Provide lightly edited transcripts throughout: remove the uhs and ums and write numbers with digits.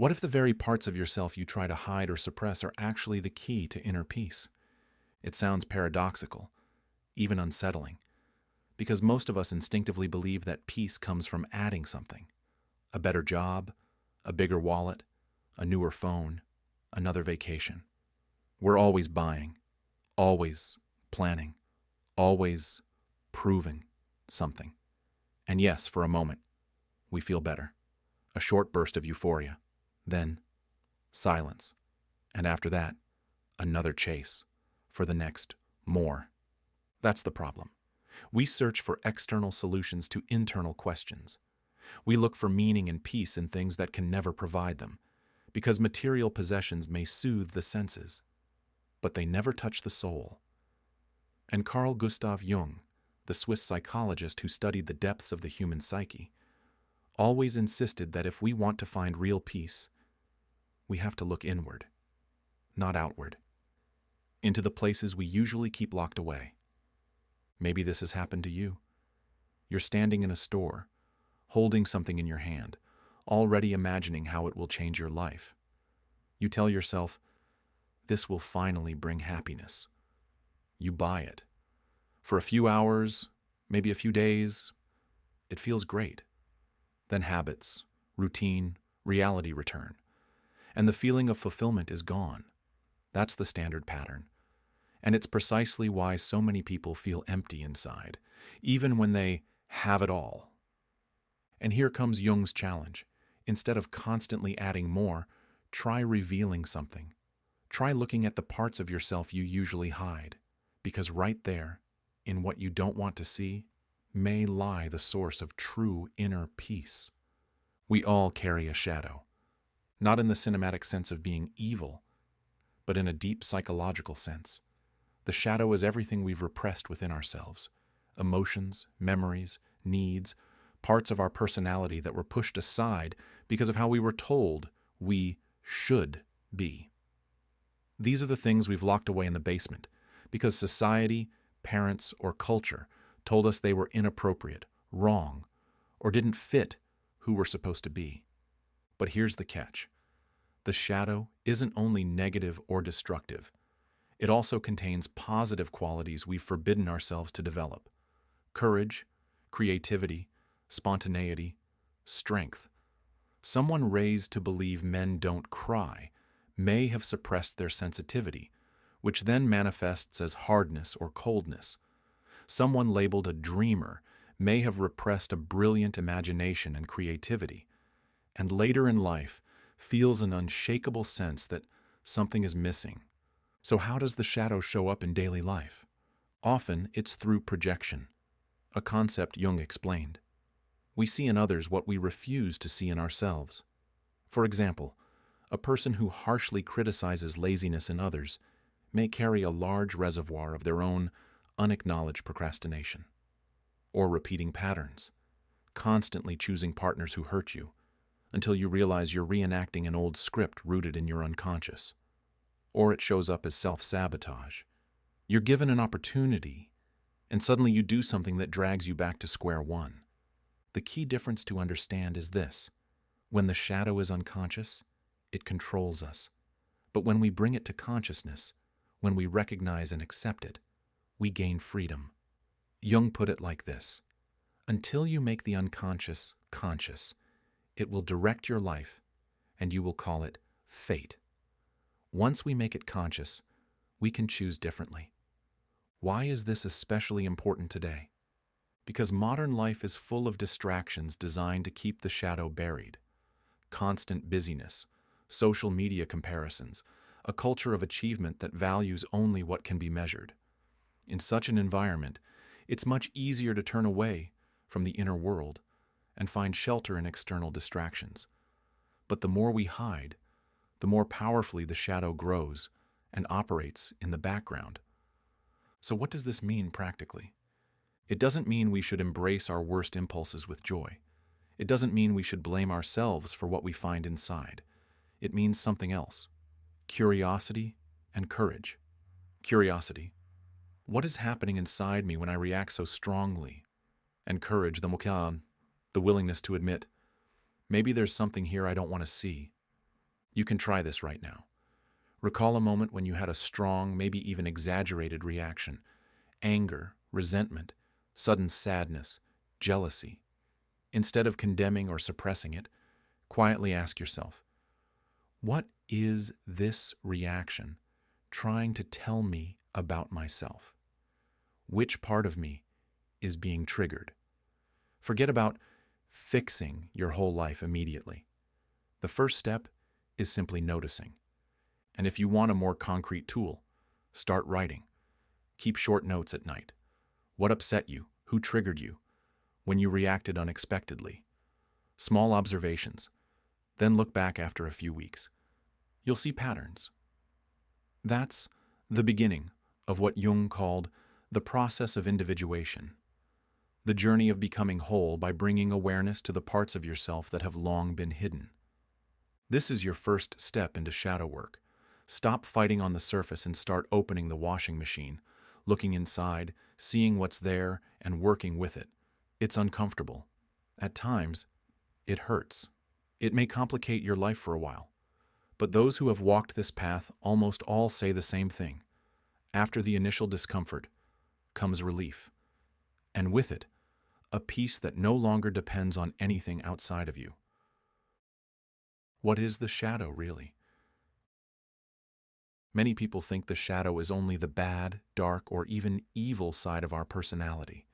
What if the very parts of yourself you try to hide or suppress are actually the key to inner peace? It sounds paradoxical, even unsettling, because most of us instinctively believe that peace comes from adding something: a better job, a bigger wallet, a newer phone, another vacation. We're always buying, always planning, always proving something. And yes, for a moment, we feel better. A short burst of euphoria. Then, silence. And after that, another chase for the next more. That's the problem. We search for external solutions to internal questions. We look for meaning and peace in things that can never provide them, because material possessions may soothe the senses, but they never touch the soul. And Carl Gustav Jung, the Swiss psychologist who studied the depths of the human psyche, always insisted that if we want to find real peace, we have to look inward, not outward, into the places we usually keep locked away. Maybe this has happened to you. You're standing in a store, holding something in your hand, already imagining how it will change your life. You tell yourself, this will finally bring happiness. You buy it. For a few hours, maybe a few days, it feels great. Then habits, routine, reality return, and the feeling of fulfillment is gone. That's the standard pattern. And it's precisely why so many people feel empty inside, even when they have it all. And here comes Jung's challenge. Instead of constantly adding more, try revealing something. Try looking at the parts of yourself you usually hide, because right there, in what you don't want to see, may lie the source of true inner peace. We all carry a shadow, not in the cinematic sense of being evil, but in a deep psychological sense. The shadow is everything we've repressed within ourselves: emotions, memories, needs, parts of our personality that were pushed aside because of how we were told we should be. These are the things we've locked away in the basement because society, parents, or culture told us they were inappropriate, wrong, or didn't fit who we're supposed to be. But here's the catch. The shadow isn't only negative or destructive. It also contains positive qualities we've forbidden ourselves to develop: courage, creativity, spontaneity, strength. Someone raised to believe men don't cry may have suppressed their sensitivity, which then manifests as hardness or coldness. Someone labeled a dreamer may have repressed a brilliant imagination and creativity, and later in life feels an unshakable sense that something is missing. So how does the shadow show up in daily life? Often it's through projection, a concept Jung explained. We see in others what we refuse to see in ourselves. For example, a person who harshly criticizes laziness in others may carry a large reservoir of their own unacknowledged procrastination. Or repeating patterns, constantly choosing partners who hurt you, until you realize you're reenacting an old script rooted in your unconscious. Or it shows up as self-sabotage. You're given an opportunity, and suddenly you do something that drags you back to square one. The key difference to understand is this: when the shadow is unconscious, it controls us. But when we bring it to consciousness, when we recognize and accept it, we gain freedom. Jung put it like this: until you make the unconscious conscious, it will direct your life, and you will call it fate. Once we make it conscious, we can choose differently. Why is this especially important today? Because modern life is full of distractions designed to keep the shadow buried. Constant busyness, social media comparisons, a culture of achievement that values only what can be measured. In such an environment, it's much easier to turn away from the inner world and find shelter in external distractions. But the more we hide, the more powerfully the shadow grows and operates in the background. So what does this mean practically? It doesn't mean we should embrace our worst impulses with joy. It doesn't mean we should blame ourselves for what we find inside. It means something else: curiosity and courage. Curiosity: what is happening inside me when I react so strongly? And courage, the willingness to admit, maybe there's something here I don't want to see. You can try this right now. Recall a moment when you had a strong, maybe even exaggerated reaction: anger, resentment, sudden sadness, jealousy. Instead of condemning or suppressing it, quietly ask yourself, what is this reaction trying to tell me about myself? Which part of me is being triggered? Forget about fixing your whole life immediately. The first step is simply noticing. And if you want a more concrete tool, start writing. Keep short notes at night. What upset you? Who triggered you? When you reacted unexpectedly? Small observations. Then look back after a few weeks. You'll see patterns. That's the beginning of what Jung called the process of individuation, the journey of becoming whole by bringing awareness to the parts of yourself that have long been hidden. This is your first step into shadow work. Stop fighting on the surface and start opening the washing machine, looking inside, seeing what's there, and working with it. It's uncomfortable. At times, it hurts. It may complicate your life for a while. But those who have walked this path almost all say the same thing. After the initial discomfort comes relief, and with it, a peace that no longer depends on anything outside of you. What is the shadow, really? Many people think the shadow is only the bad, dark, or even evil side of our personality.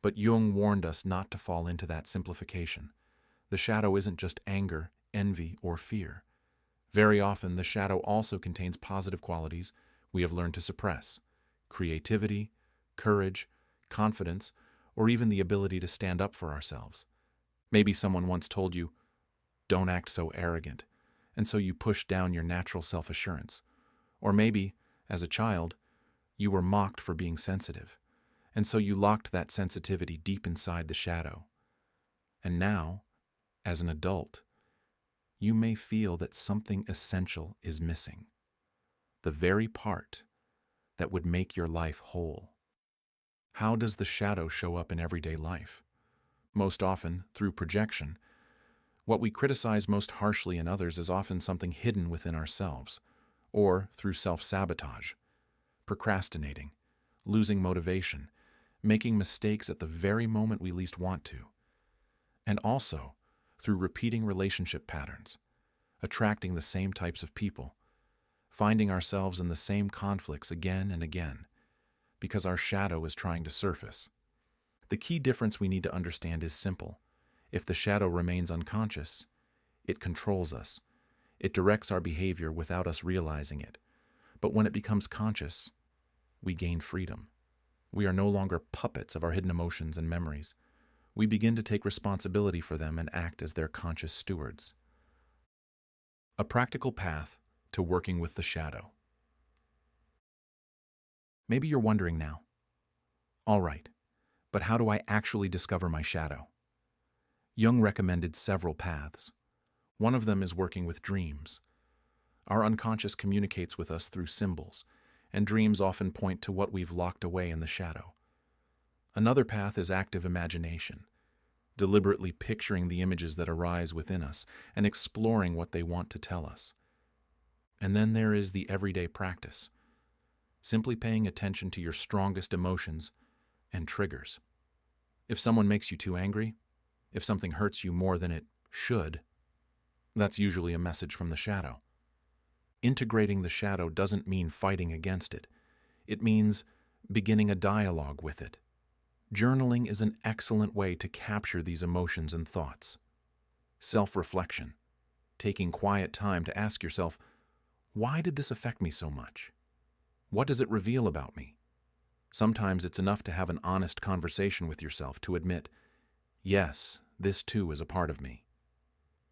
But Jung warned us not to fall into that simplification. The shadow isn't just anger, envy, or fear. Very often, the shadow also contains positive qualities we have learned to suppress: creativity, courage, confidence, or even the ability to stand up for ourselves. Maybe someone once told you, "Don't act so arrogant," and so you pushed down your natural self-assurance. Or maybe, as a child, you were mocked for being sensitive, and so you locked that sensitivity deep inside the shadow. And now, as an adult, you may feel that something essential is missing, the very part that would make your life whole. How does the shadow show up in everyday life? Most often, through projection. What we criticize most harshly in others is often something hidden within ourselves, or through self-sabotage, procrastinating, losing motivation, making mistakes at the very moment we least want to, and also through repeating relationship patterns, attracting the same types of people, finding ourselves in the same conflicts again and again, because our shadow is trying to surface. The key difference we need to understand is simple. If the shadow remains unconscious, it controls us. It directs our behavior without us realizing it. But when it becomes conscious, we gain freedom. We are no longer puppets of our hidden emotions and memories. We begin to take responsibility for them and act as their conscious stewards. A practical path to working with the shadow. Maybe you're wondering now, all right, but how do I actually discover my shadow? Jung recommended several paths. One of them is working with dreams. Our unconscious communicates with us through symbols, and dreams often point to what we've locked away in the shadow. Another path is active imagination, deliberately picturing the images that arise within us and exploring what they want to tell us. And then there is the everyday practice, simply paying attention to your strongest emotions and triggers. If someone makes you too angry, if something hurts you more than it should, that's usually a message from the shadow. Integrating the shadow doesn't mean fighting against it. It means beginning a dialogue with it. Journaling is an excellent way to capture these emotions and thoughts. Self-reflection, taking quiet time to ask yourself, why did this affect me so much? What does it reveal about me? Sometimes it's enough to have an honest conversation with yourself to admit, yes, this too is a part of me.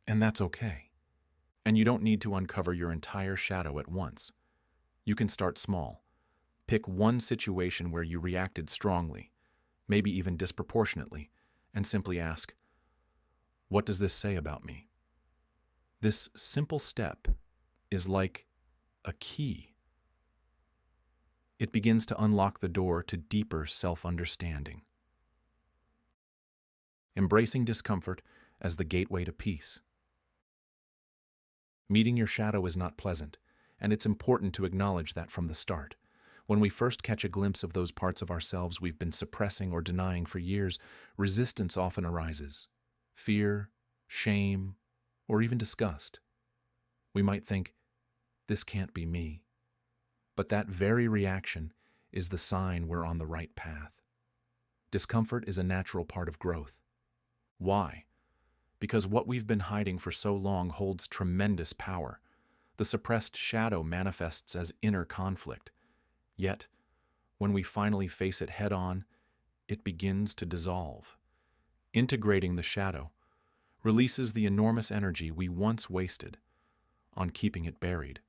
And that's okay. And you don't need to uncover your entire shadow at once. You can start small. Pick one situation where you reacted strongly, maybe even disproportionately, and simply ask, what does this say about me? This simple step is like a key. It begins to unlock the door to deeper self-understanding. Embracing discomfort as the gateway to peace. Meeting your shadow is not pleasant, and it's important to acknowledge that from the start. When we first catch a glimpse of those parts of ourselves we've been suppressing or denying for years, resistance often arises. Fear, shame, or even disgust. We might think, "This can't be me." But that very reaction is the sign we're on the right path. Discomfort is a natural part of growth. Why? Because what we've been hiding for so long holds tremendous power. The suppressed shadow manifests as inner conflict. Yet, when we finally face it head-on, it begins to dissolve. Integrating the shadow releases the enormous energy we once wasted on keeping it buried.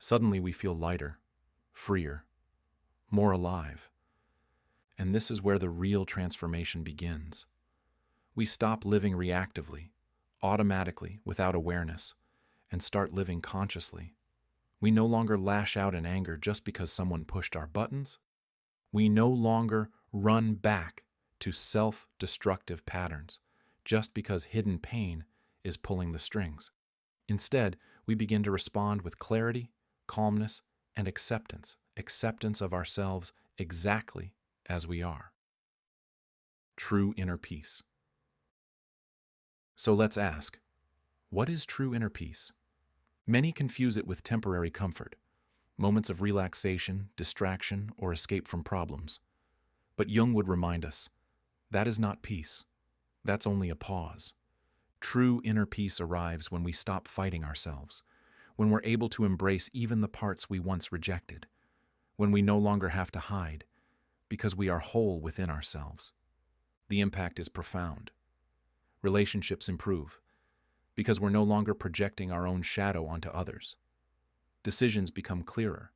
Suddenly we feel lighter, freer, more alive. And this is where the real transformation begins. We stop living reactively, automatically, without awareness, and start living consciously. We no longer lash out in anger just because someone pushed our buttons. We no longer run back to self-destructive patterns just because hidden pain is pulling the strings. Instead, we begin to respond with clarity, calmness, and acceptance of ourselves exactly as we are. True inner peace. So let's ask, what is true inner peace? Many confuse it with temporary comfort, moments of relaxation, distraction, or escape from problems. But Jung would remind us, that is not peace. That's only a pause. True inner peace arrives when we stop fighting ourselves, when we're able to embrace even the parts we once rejected, when we no longer have to hide, because we are whole within ourselves. The impact is profound. Relationships improve, because we're no longer projecting our own shadow onto others. Decisions become clearer,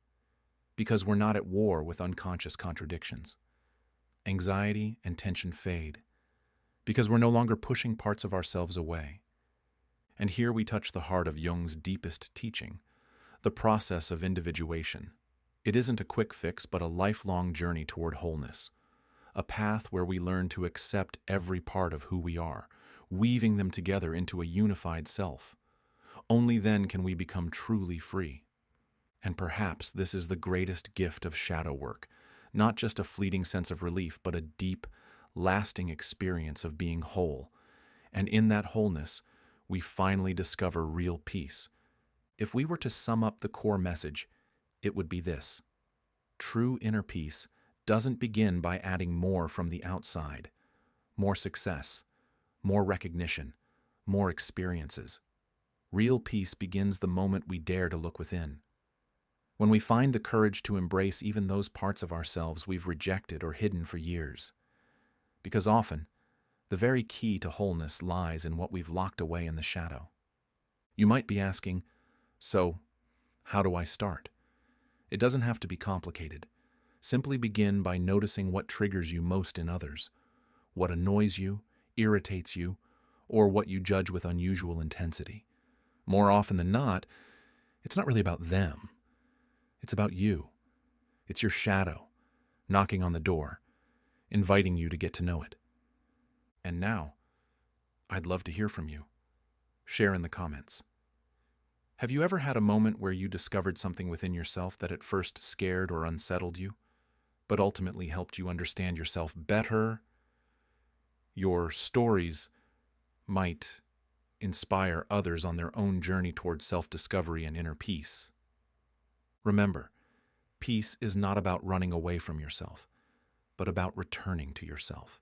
because we're not at war with unconscious contradictions. Anxiety and tension fade, because we're no longer pushing parts of ourselves away. And here we touch the heart of Jung's deepest teaching, the process of individuation. It isn't a quick fix, but a lifelong journey toward wholeness, a path where we learn to accept every part of who we are, weaving them together into a unified self. Only then can we become truly free. And perhaps this is the greatest gift of shadow work, not just a fleeting sense of relief, but a deep, lasting experience of being whole. And in that wholeness, we finally discover real peace. If we were to sum up the core message, it would be this: true inner peace doesn't begin by adding more from the outside, more success, more recognition, more experiences. Real peace begins the moment we dare to look within. When we find the courage to embrace even those parts of ourselves we've rejected or hidden for years. Because often, the very key to wholeness lies in what we've locked away in the shadow. You might be asking, so, how do I start? It doesn't have to be complicated. Simply begin by noticing what triggers you most in others, what annoys you, irritates you, or what you judge with unusual intensity. More often than not, it's not really about them. It's about you. It's your shadow, knocking on the door, inviting you to get to know it. And now, I'd love to hear from you. Share in the comments. Have you ever had a moment where you discovered something within yourself that at first scared or unsettled you, but ultimately helped you understand yourself better? Your stories might inspire others on their own journey towards self-discovery and inner peace. Remember, peace is not about running away from yourself, but about returning to yourself.